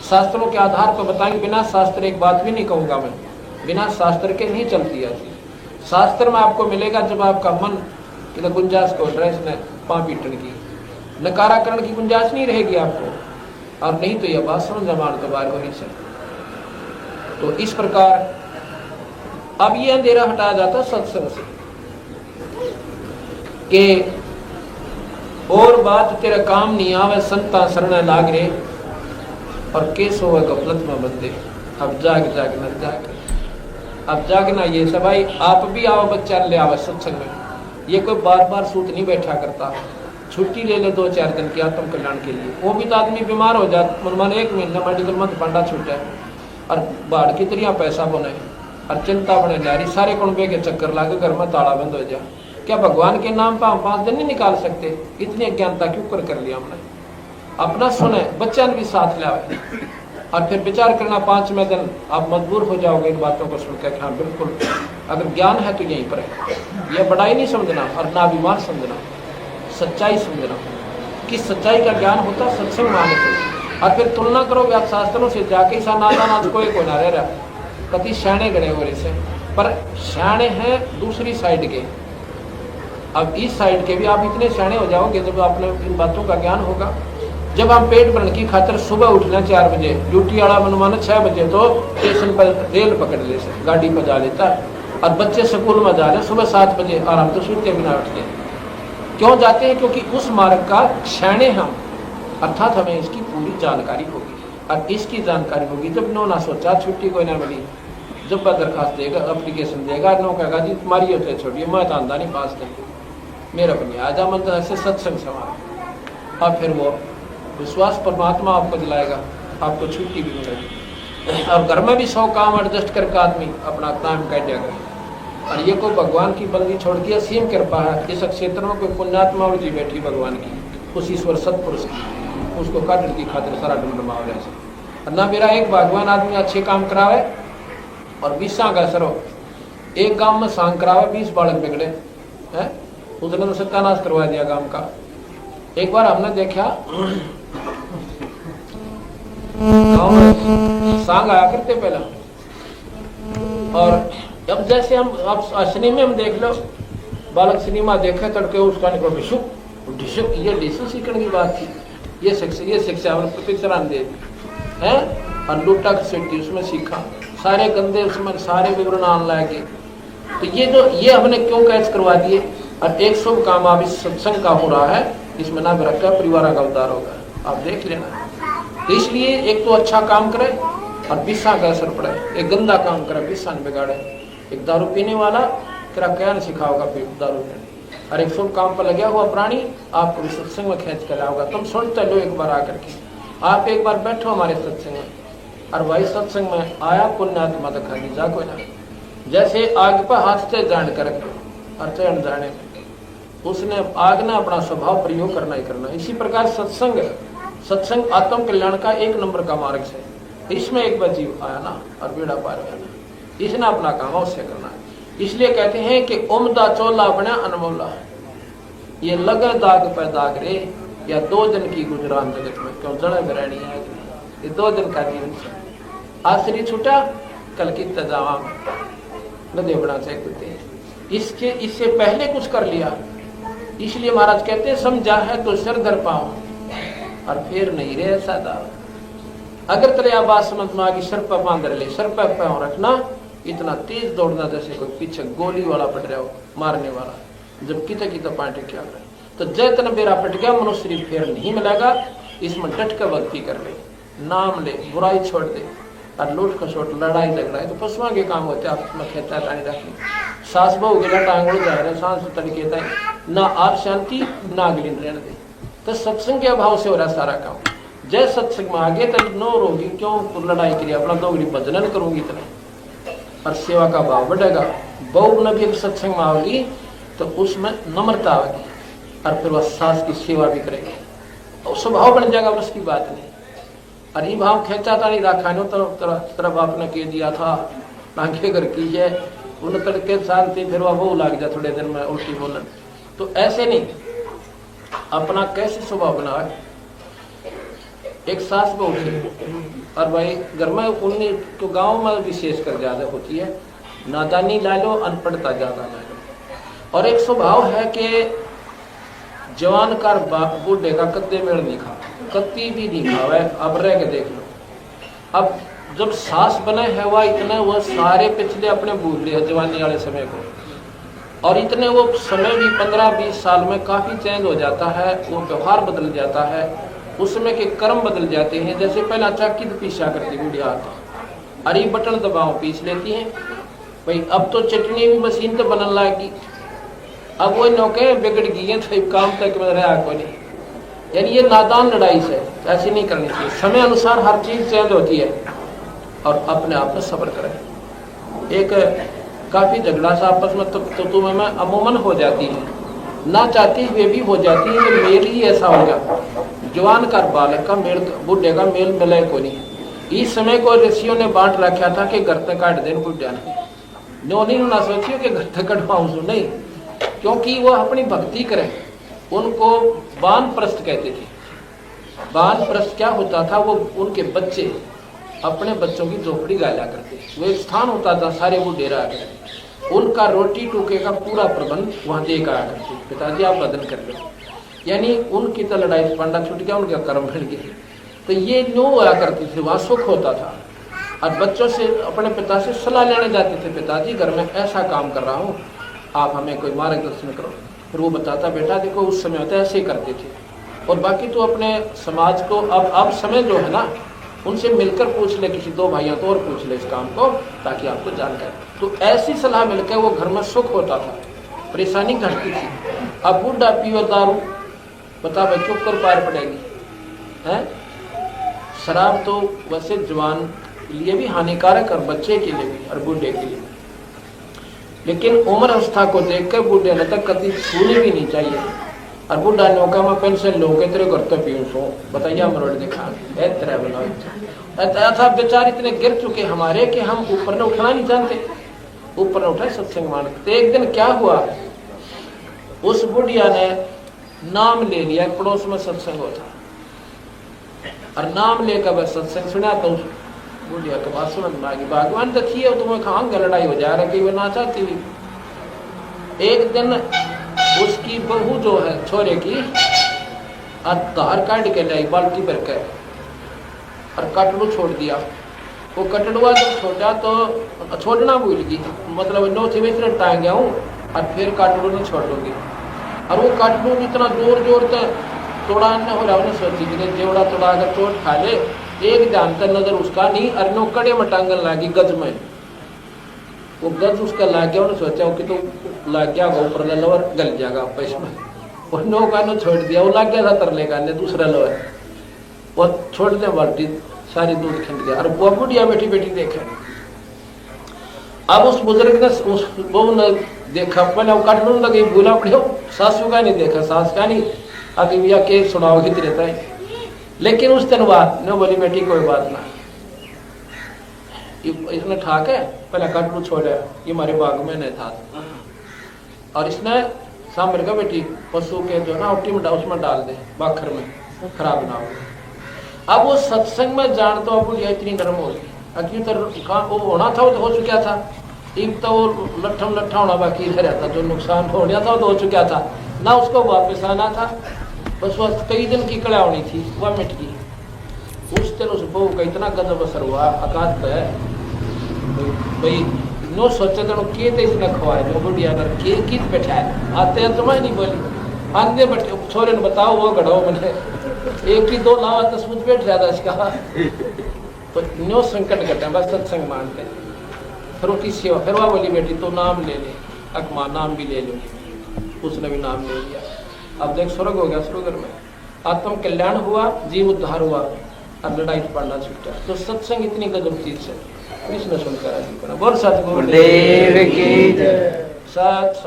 शास्त्रों के आधार पर बताएंगे। बिना शास्त्र एक बात भी नहीं कहूंगा मैं, बिना शास्त्र के नहीं चलती ऐसी। शास्त्र में आपको मिलेगा जब आपका मन कि गुंजाइश को ड्रेस ने पाँ पीटन की, नकाराकरण की गुंजाइश नहीं रहेगी आपको, और नहीं तो यह बात समझ जमान तो बार हो नहीं सकती। तो इस प्रकार अब ये अंधेरा हटाया जाता सत्संग से कि और बात तेरा काम नहीं आवे, संता शरण लाग रे और केस हो गफलत में बंदे। अब जाग जाग न जाग, अब जागना ये सब। भाई आप भी आओ, बच्चा ले आओ सत्संग में। ये कोई बार बार सूत नहीं बैठा करता, छुट्टी ले ले 2-4 दिन की आत्म कल्याण के लिए। वो भी तो आदमी बीमार हो जाता, मन 1 महीना मेडिकल मत पांडा छूटा और बाढ़ की तरिया पैसा बने और चिंता बने नारी, सारे कुंबे के चक्कर लागे, घर में ताला बंद हो जाए। क्या भगवान के नाम पर हम 5 दिन नहीं निकाल सकते? इतनी अज्ञानता क्यों कर लिया हमने? अपना सुने, बच्चा ने भी साथ लावे और फिर विचार करना 5वें दिन आप मजबूर हो जाओगे इन बातों को सुनकर। हाँ बिल्कुल, अगर ज्ञान है तो यहीं पर है। यह बड़ाई नहीं समझना और ना बीमार समझना, सच्चाई समझना कि सच्चाई का ज्ञान होता सत्संग माने को। और फिर तुलना करोगे आप शास्त्रों से, जाके सा नादा कोई ना रह रहा, कति श्याणे गणे हो रहे से, पर श्याणे हैं दूसरी साइड के। अब इस साइड के भी आप इतने श्याणे हो जाओगे जब आपने इन बातों का ज्ञान होगा। जब हम पेट भरने की खातिर सुबह उठना 4 बजे, ड्यूटी वाला मनमाना 6 बजे तो स्टेशन पर रेल पकड़ ले से गाड़ी पर जा लेता, और बच्चे स्कूल में जा रहे सुबह 7 बजे, और हम तो सोते बिना उठते। क्यों जाते हैं? क्योंकि उस मार्ग का क्षणे हम, अर्थात हमें इसकी पूरी जानकारी होगी। और इसकी जानकारी होगी जब नो ना सोचा, छुट्टी कोई ना मिली, जब वह दरखास्त देगा, अप्लीकेशन देगा, नो कहेगा जी तुम्हारी होते छोड़िए, मैं तो आंदा नहीं 5 दिन, मेरा बनिए आजा मन ऐसे सत्संग सवाल। और फिर वो विश्वास परमात्मा आपको दिलाएगा, आपको छुट्टी भी मिलेगी। और घर में भी 100 काम एडजस्ट करके आदमी अपना टाइम काट जाएगा। और ये कोई भगवान की बंदी छोड़ के असीम कृपा है। इस क्षेत्र में कोई पुण्यात्मा जी बैठी भगवान की, उस ईश्वर सत्पुरुष की, उसको काटने की खातिर सारा ढूंढ और ना मेरा एक भगवान आदमी अच्छे काम करावे और 20 का असर हो। एक गांव में सांग करावे, 20 बालक बिगड़े हैं, उसने तो सत्यानाश करवा दिया गांव का। एक बार हमने देखा गांव में सांग आया करते पहला, और अब जैसे हम अब सिनेमा में देख लो, बालक सिनेमा देखे तड़के उसका निकल डिशुक ये डिशु सीखने की बात थी। ये शिक्षा पिक्चर दे हैं और लुट्टा खसेटी उसमें सीखा, सारे गंदे उसमें सारे विवरण आने लगे। तो ये हमने क्यों कैच करवा दिए? और एक शुभ काम अब इस सत्संग का हो रहा है, इसमें ना रखा परिवार का उद्धार होगा, आप देख लेना। तो इसलिए एक तो अच्छा काम करे और विषा का असर पड़े, एक गंदा काम करे विषा न बिगाड़े। एक दारू पीने वाला तेरा क्या न सिखाओगा फिर दारू पीने, और एक शुभ काम पर लगा हुआ प्राणी आपको भी सत्संग में खींच कर लाओगा। तुम सुनते लो एक बार आकर के, आप एक बार बैठो हमारे सत्संग में, और वही सत्संग में आया पुण्यात्मा दिखा दी जा कोई ना। जैसे आग पर हाथ से जान कर और चढ़ जाने में उसने आग ने अपना स्वभाव प्रयोग करना ही करना। इसी प्रकार सत्संग आत्म कल्याण का 1 नंबर का मार्ग है। इसमें एक बार जीव आया ना और बेड़ा पार हो ना, इसने अपना काम अवश्य करना है। इसलिए कहते हैं कि उम्दा चोला बना अनमोला, ये लगन दाग पे दाग रे, या 2 दिन की गुजरान जगत में क्यों जड़े बरणी है। ये 2 दिन का जीवन आज शरीर छूटा, कल की तजावा नदे बना चाहिए। इससे पहले कुछ कर लिया। इसलिए महाराज कहते हैं समझा है तो सिर धर पाओ और फिर नहीं रे सादा। अगर तेरे आवाज समझ में आ गई, सर पर बांध ले, सर पर पाँव रखना, इतना तेज दौड़ना जैसे कोई पीछे गोली वाला पट रहा हो, मारने वाला, जब किता किता पाटे क्या करे। तो जय तना बेरा पट गया, मनुष्य फिर नहीं मिलेगा। इसमें डट कर भक्ति कर ले, नाम ले, बुराई छोड़ दे, और लूट खसोट लड़ाई झगड़ाई तो पशुओं के काम होते। आप उसमें खेता टाणी रखनी, सास बहु गिला टांगड़ जा रहे सांस तड़के तय ना आप शांति ना अगली रहने दे। तो सत्संग के अभाव से हो रहा सारा काम। जय सत्संग में आगे तक नो रोगी, क्यों लड़ाई करिए, अपना 2 घड़ी भजन करूंगी इतने, और सेवा का भाव बढ़ेगा। बहु न भी सत्संग में आओगी तो उसमें नम्रता आएगी, और फिर वह सास की सेवा भी करेगी, और स्वभाव बन जाएगा, उसकी बात नहीं। और ये भाव खेचा था नहीं रखा नो तरफ आपने कह दिया था टांगे घर की है, उन तड़के शांति, फिर वह वो लग जाए थोड़े दिन में उल्टी बोलन। तो ऐसे नहीं, अपना कैसे स्वभाव बना है। एक सास बहू थी, और भाई घर में उन्हीं तो गाँव में विशेष कर ज्यादा होती है, नादानी ला लो, अनपढ़ता ज्यादा ला लो। और एक स्वभाव है कि जवान का बूढ़े का कत्ते मेड़ नहीं खा, कत्ती भी नहीं खावा है। अब रह के देख लो, अब जब सास बने है वह इतने वो सारे पिछले अपने भूल लिया जवानी वाले समय को, और इतने वो समय भी 15-20 साल में काफी चेंज हो जाता है, वो व्यवहार बदल जाता है, उसमें के कर्म बदल जाते हैं। जैसे पहला चाकी तो पीसा करती बुढ़िया, अरे बटन दबाओ पीस लेती हैं भाई। अब तो चटनी भी मशीन तो बनने लगी, अब वो नौके बिगड़ गई है तो काम तक में रहा को नहीं। यानी ये नादान लड़ाई से ऐसी नहीं करनी चाहिए। समय अनुसार हर चीज चेंज होती है और अपने आप में सब्र करें। एक काफी झगड़ा सा आपस में तो तुम्हें में अमूमन हो जाती है, ना चाहती हुए भी हो जाती है कि मेल ही ऐसा हो गया, जवान का बालक का मेल बुढ़े का मेल मिले को नहीं। इस समय को ऋषियों ने बांट रखा था कि घर तक काट देन बुढ़िया ने ना सोचियो कि घर तक कटवाऊं नहीं, क्योंकि वो अपनी भक्ति करें। उनको वानप्रस्थ कहते थे। वानप्रस्थ क्या होता था, वो उनके बच्चे अपने बच्चों की झोपड़ी गाया करते, वो एक स्थान होता था, सारे वो डेरा आ गए, उनका रोटी टूके का पूरा प्रबंध वहां देकर आया करते। पिताजी आप बदल कर लो, यानी उनकी तो लड़ाई पांडा छूट गया, उनका कर्म बढ़ गया। तो ये नो हुआ करती थी, वहां सुख होता था। और बच्चों से अपने पिता से सलाह लेने जाते थे, पिताजी घर में ऐसा काम कर रहा हूँ, आप हमें कोई मार्गदर्शन करो। फिर वो बताता, बेटा देखो उस समय होता ऐसे ही करते थे, और बाकी तो अपने समाज को अब समय जो है ना, उनसे मिलकर पूछ ले, किसी 2 भाइयों को और पूछ ले इस काम को, ताकि आपको जानकारी। तो ऐसी सलाह मिलकर वो घर में सुख होता था, परेशानी घटती थी। अब बूढ़ा पियो दारू, बता भाई चुप कर पार पड़ेगी है। शराब तो वैसे जवान के लिए भी हानिकारक और बच्चे के लिए भी और बूढ़े के लिए, लेकिन उम्र अवस्था को देखकर बूढ़े ने तक कभी छूनी भी नहीं चाहिए। और बूढ़ा नौका में पेंशन लो के तेरे घर तो पीऊँ सो बताइए मरोड़ दिखा तरह बनाओ था। बेचारे इतने गिर चुके हमारे कि हम ऊपर ने उठना नहीं जानते, ऊपर ने उठाए सत्संग मान। तो एक दिन क्या हुआ, उस बुढ़िया ने नाम ले लिया, पड़ोस में सत्संग होता, और नाम लेकर वह सत्संग सुना। तो बुढ़िया के बात सुन लगी, भगवान देखिए तुम्हें खांगा लड़ाई हो जा रही, वो ना चाहती हुई। एक दिन उसकी बहू जो है छोरे की धार काट के लाई बाल्टी भर कर, और कटड़ू छोड़ दिया। वो कटड़ुआ जब छोड़ा तो छोड़ना भूल गई, मतलब नो थे इतना टांग गया हूँ और फिर कटड़ू नहीं छोड़ोगी। और वो कटड़ू इतना जोर जोर से तोड़ा न हो रहा, उन्हें सोची कि जेवड़ा तोड़ा अगर चोट खा ले, एक ध्यान तक नजर उसका नहीं, और नो कड़े में टांगन लगी गज में। वो गज उसका लाग गया, उन्हें सोचा कि तो लाग गया ऊपर लोअर गल जाएगा पैसे में, और नो का नो छोड़ दिया। वो लाग गया था तरले का दूसरा लोअर, वो छोड़ दे बाल्टी सारी दूध खिंड गया। और वो बुढ़िया बैठी बैठी देखे। अब उस बुजुर्ग ने उस बहू ने देखा, पहले वो काटने लगे, भूला पड़े, सासू का नहीं देखा, सास का नहीं, आगे भैया के सुनाओगी रहता है। लेकिन उस दिन बात ने बोली, बेटी कोई बात ना, इसने ठाक है पहले कटरू छोड़ा, ये हमारे बाग में नहीं था, और इसने सांबर का बेटी पशु के जो ना उट्टी में उसमें डाल दे, बाखर में खराब ना हो। अब वो सत्संग में जान तो अब ये इतनी नरम हो गई, वो होना था वो तो हो चुका था, एक तो वो लट्ठम लट्ठा होना बाकी रह रहा था, जो नुकसान हो गया था वो तो हो चुका था ना, उसको वापस आना था। बस वो कई दिन की कड़ा होनी थी, वह मिट गई। उस दिन उस बहू का इतना गजब असर हुआ, आकाश पे भाई नो सोचे तो के ते इसने खवाए, जो बुढ़िया कर के कित बैठाए आते हैं तुम्हें नहीं बोली आंधे बैठे छोरे ने बताओ वो गढ़ो मैंने एक ही 2 लावा तस्वीर बैठ जाता इसका। तो नो संकट घटे बस सत्संग मानते। फिर उनकी सेवा, फिर वह बोली बेटी तो नाम ले ले, अकमा नाम भी ले लो, उसने भी नाम ले लिया। अब देख स्वर्ग हो गया, स्वर्ग में आत्म कल्याण हुआ, जीव उद्धार हुआ, और लड़ाई पांडा छूटा। तो सत्संग इतनी गजब चीज है, कृष्ण सुनकर बोल सतगुरुदेव की जय। सत